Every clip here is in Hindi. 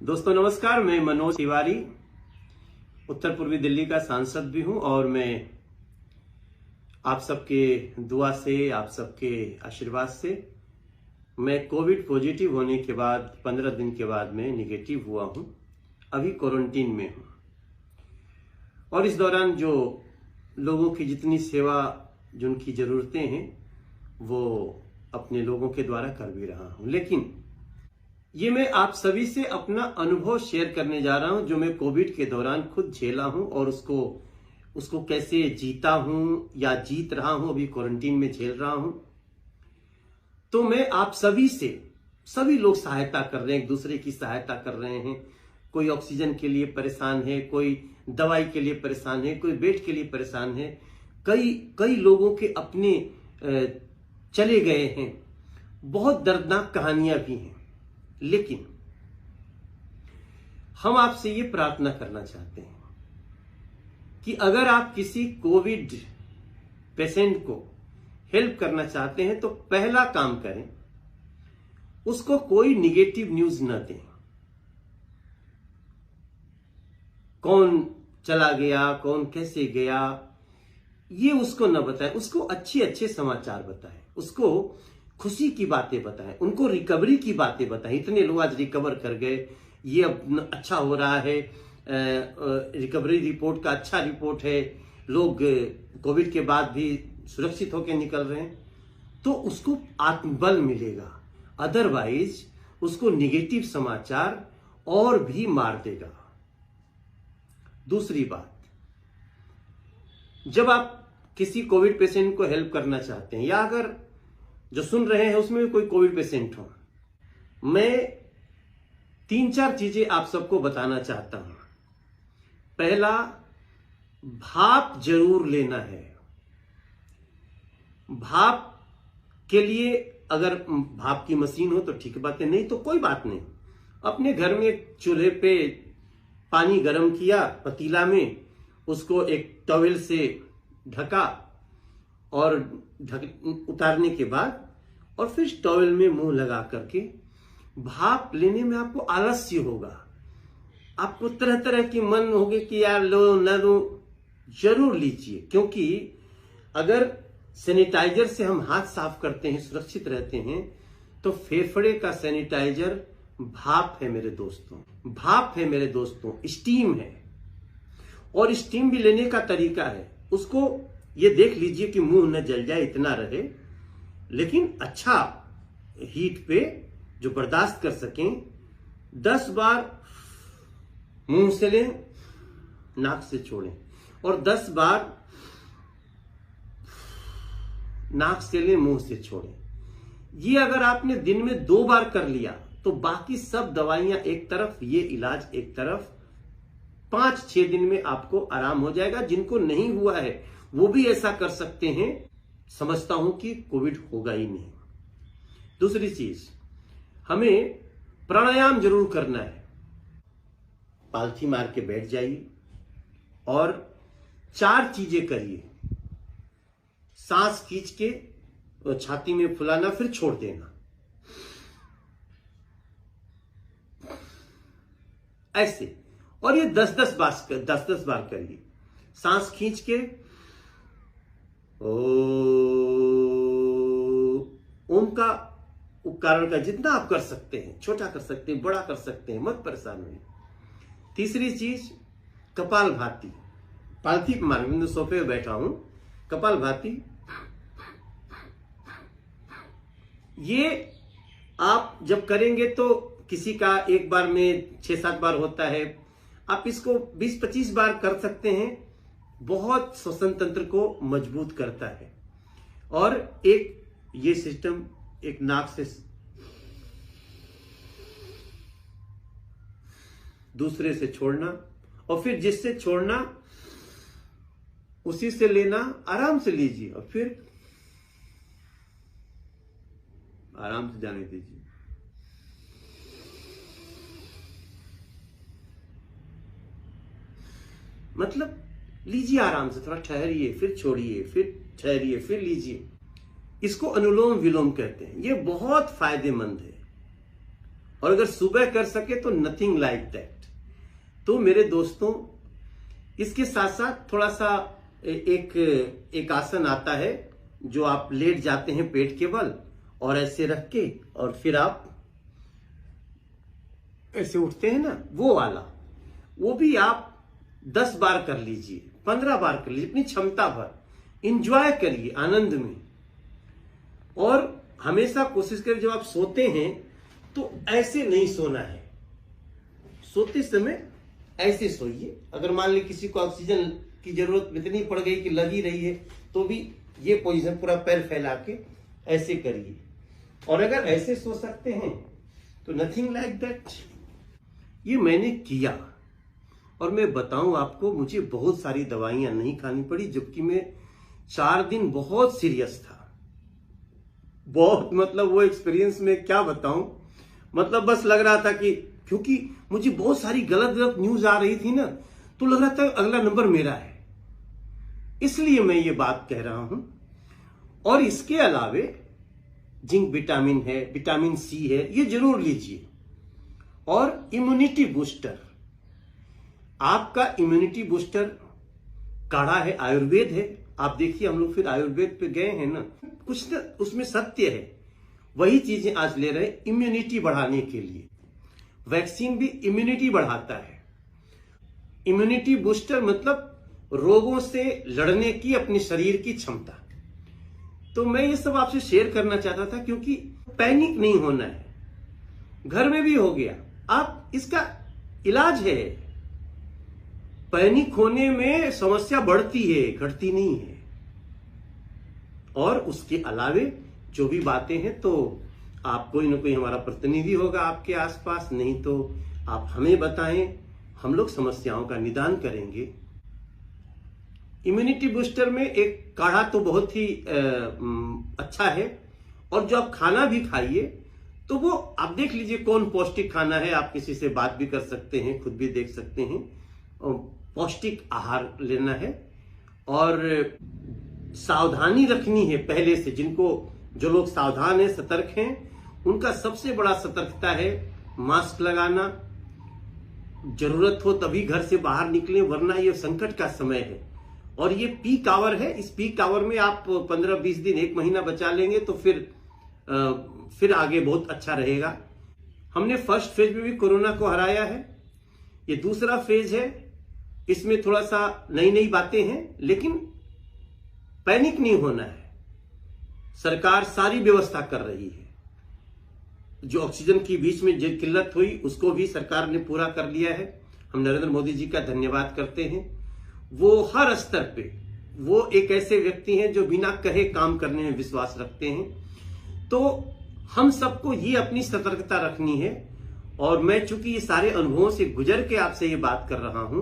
दोस्तों नमस्कार, मैं मनोज तिवारी उत्तर पूर्वी दिल्ली का सांसद भी हूं और मैं आप सबके दुआ से, आप सबके आशीर्वाद से मैं कोविड पॉजिटिव होने के बाद 15 दिन के बाद मैं निगेटिव हुआ हूं। अभी क्वारंटीन में हूं और इस दौरान जो लोगों की जितनी सेवा, जिनकी ज़रूरतें हैं, वो अपने लोगों के द्वारा कर भी रहा हूं। लेकिन ये मैं आप सभी से अपना अनुभव शेयर करने जा रहा हूं जो मैं कोविड के दौरान खुद झेला हूं और उसको कैसे जीता हूं या जीत रहा हूं, अभी क्वारंटीन में झेल रहा हूं। तो मैं आप सभी से, सभी लोग सहायता कर रहे हैं, एक दूसरे की सहायता कर रहे हैं। कोई ऑक्सीजन के लिए परेशान है, कोई दवाई के लिए परेशान है, कोई बेड के लिए परेशान है। कई लोगों के अपने चले गए हैं। बहुत दर्दनाक कहानियां भी हैं। लेकिन हम आपसे ये प्रार्थना करना चाहते हैं कि अगर आप किसी कोविड पेशेंट को हेल्प करना चाहते हैं तो पहला काम करें, उसको कोई निगेटिव न्यूज न दें। कौन चला गया, कौन कैसे गया, ये उसको न बताएं। उसको अच्छे समाचार बताएं, उसको खुशी की बातें बताएं, उनको रिकवरी की बातें बताएं। इतने लोग आज रिकवर कर गए, ये अब अच्छा हो रहा है, रिकवरी रिपोर्ट का अच्छा रिपोर्ट है, लोग कोविड के बाद भी सुरक्षित होकर निकल रहे हैं, तो उसको आत्मबल मिलेगा। अदरवाइज उसको निगेटिव समाचार और भी मार देगा। दूसरी बात, जब आप किसी कोविड पेशेंट को हेल्प करना चाहते हैं या अगर जो सुन रहे हैं उसमें भी कोई कोविड पेशेंट हो, मैं 3-4 चीजें आप सबको बताना चाहता हूं। पहला, भाप जरूर लेना है। भाप के लिए अगर भाप की मशीन हो तो ठीक बात है, नहीं तो कोई बात नहीं। अपने घर में एक चूल्हे पे पानी गर्म किया पतीला में, उसको एक टॉवेल से ढका और उतारने के बाद और फिर टॉवेल में मुंह लगा करके भाप लेने में आपको आलस्य होगा। आपको तरह तरह की मन होगी कि यार लो न लो, जरूर लीजिए। क्योंकि अगर सैनिटाइजर से हम हाथ साफ करते हैं, सुरक्षित रहते हैं, तो फेफड़े का सैनिटाइजर भाप है मेरे दोस्तों, भाप है मेरे दोस्तों, स्टीम है। और स्टीम भी लेने का तरीका है। उसको ये देख लीजिए कि मुंह न जल जाए, इतना रहे, लेकिन अच्छा हीट पे जो बर्दाश्त कर सकें। 10 बार मुंह से लें, नाक से छोड़ें, और 10 बार नाक से लें, मुंह से छोड़ें। ये अगर आपने दिन में 2 बार कर लिया तो बाकी सब दवाइयां एक तरफ, ये इलाज एक तरफ, 5-6 दिन में आपको आराम हो जाएगा। जिनको नहीं हुआ है वो भी ऐसा कर सकते हैं। समझता हूं कि कोविड होगा ही नहीं। दूसरी चीज, हमें प्राणायाम जरूर करना है। पालथी मार के बैठ जाइए और 4 चीजें करिए। सांस खींच के छाती में फुलाना, फिर छोड़ देना, ऐसे। और ये 10-10 बार करिए। सांस खींच के ओम का उच्चारण का जितना आप कर सकते हैं, छोटा कर सकते हैं, बड़ा कर सकते हैं, मत परेशान होइए। तीसरी चीज, कपालभाति। पालथी मार, सोफे पे बैठा हूं, कपालभाति। ये आप जब करेंगे तो किसी का एक बार में 6-7 बार होता है, आप इसको 20-25 बार कर सकते हैं। बहुत श्वसन तंत्र को मजबूत करता है। और एक ये सिस्टम, एक नाक से दूसरे से छोड़ना और फिर जिससे छोड़ना उसी से लेना, आराम से लीजिए और फिर आराम से जाने दीजिए। मतलब लीजिए आराम से, थोड़ा ठहरिए, फिर छोड़िए, फिर ठहरिए, फिर लीजिए। इसको अनुलोम विलोम कहते हैं। ये बहुत फायदेमंद है और अगर सुबह कर सके तो नथिंग लाइक दैट। तो मेरे दोस्तों, इसके साथ साथ थोड़ा सा एक आसन आता है जो आप लेट जाते हैं पेट के बल और ऐसे रख के और फिर आप ऐसे उठते हैं ना, वो वाला, वो भी आप 10 बार कर लीजिए, 15 बार कर लीजिए, अपनी क्षमता भर इंजॉय करिए, आनंद में। और हमेशा कोशिश करिए जब आप सोते हैं तो ऐसे नहीं सोना है, सोते समय ऐसे सोइए। अगर मान ली किसी को ऑक्सीजन की जरूरत इतनी पड़ गई कि लग ही रही है तो भी ये पोजीशन पूरा पैर फैला के ऐसे करिए। और अगर ऐसे सो सकते हैं तो नथिंग लाइक दैट। ये मैंने किया और मैं बताऊं आपको, मुझे बहुत सारी दवाइयां नहीं खानी पड़ी, जबकि मैं 4 दिन बहुत सीरियस था। बहुत मतलब वो एक्सपीरियंस में क्या बताऊं, मतलब बस लग रहा था कि, क्योंकि मुझे बहुत सारी गलत गलत न्यूज आ रही थी ना, तो लग रहा था अगला नंबर मेरा है, इसलिए मैं ये बात कह रहा हूं। और इसके अलावे जिंक विटामिन है, विटामिन सी है, ये जरूर लीजिए। और इम्यूनिटी बूस्टर, आपका इम्यूनिटी बूस्टर काढ़ा है, आयुर्वेद है। आप देखिए हम लोग फिर आयुर्वेद पे गए हैं ना, कुछ ना उसमें सत्य है। वही चीजें आज ले रहे हैं इम्यूनिटी बढ़ाने के लिए। वैक्सीन भी इम्यूनिटी बढ़ाता है। इम्यूनिटी बूस्टर मतलब रोगों से लड़ने की अपने शरीर की क्षमता। तो मैं ये सब आपसे शेयर करना चाहता था, क्योंकि पैनिक नहीं होना है। घर में भी हो गया, आप इसका इलाज है। पैनिक होने में समस्या बढ़ती है, घटती नहीं है। और उसके अलावे जो भी बातें हैं तो आप कोई ना कोई हमारा प्रतिनिधि होगा आपके आसपास, नहीं तो आप हमें बताएं, हम लोग समस्याओं का निदान करेंगे। इम्यूनिटी बूस्टर में एक काढ़ा तो बहुत ही अच्छा है, और जो आप खाना भी खाइए तो वो आप देख लीजिए कौन पौष्टिक खाना है। आप किसी से बात भी कर सकते हैं, खुद भी देख सकते हैं। पौष्टिक आहार लेना है और सावधानी रखनी है पहले से। जो लोग सावधान हैं, सतर्क हैं, उनका सबसे बड़ा सतर्कता है मास्क लगाना। जरूरत हो तभी घर से बाहर निकलें, वरना ये संकट का समय है। और ये पीक आवर है, इस पीक आवर में आप 15-20 दिन, 1 महीना बचा लेंगे तो फिर आगे बहुत अच्छा रहेगा। हमने फर्स्ट फेज में भी कोरोना को हराया है, ये दूसरा फेज है। इसमें थोड़ा सा नई नई बातें हैं, लेकिन पैनिक नहीं होना है। सरकार सारी व्यवस्था कर रही है। जो ऑक्सीजन की बीच में जो किल्लत हुई उसको भी सरकार ने पूरा कर लिया है। हम नरेंद्र मोदी जी का धन्यवाद करते हैं। वो हर स्तर पे वो एक ऐसे व्यक्ति हैं जो बिना कहे काम करने में विश्वास रखते हैं। तो हम सबको ये अपनी सतर्कता रखनी है। और मैं चूंकि ये सारे अनुभवों से गुजर के आपसे ये बात कर रहा हूं,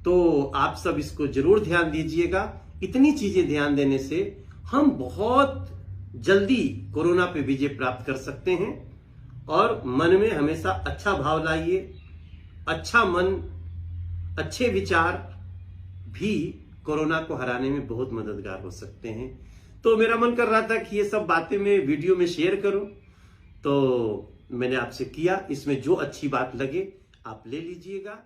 तो आप सब इसको जरूर ध्यान दीजिएगा। इतनी चीजें ध्यान देने से हम बहुत जल्दी कोरोना पे विजय प्राप्त कर सकते हैं। और मन में हमेशा अच्छा भाव लाइए। अच्छा मन, अच्छे विचार भी कोरोना को हराने में बहुत मददगार हो सकते हैं। तो मेरा मन कर रहा था कि ये सब बातें मैं वीडियो में शेयर करूं, तो मैंने आपसे किया। इसमें जो अच्छी बात लगे आप ले लीजिएगा।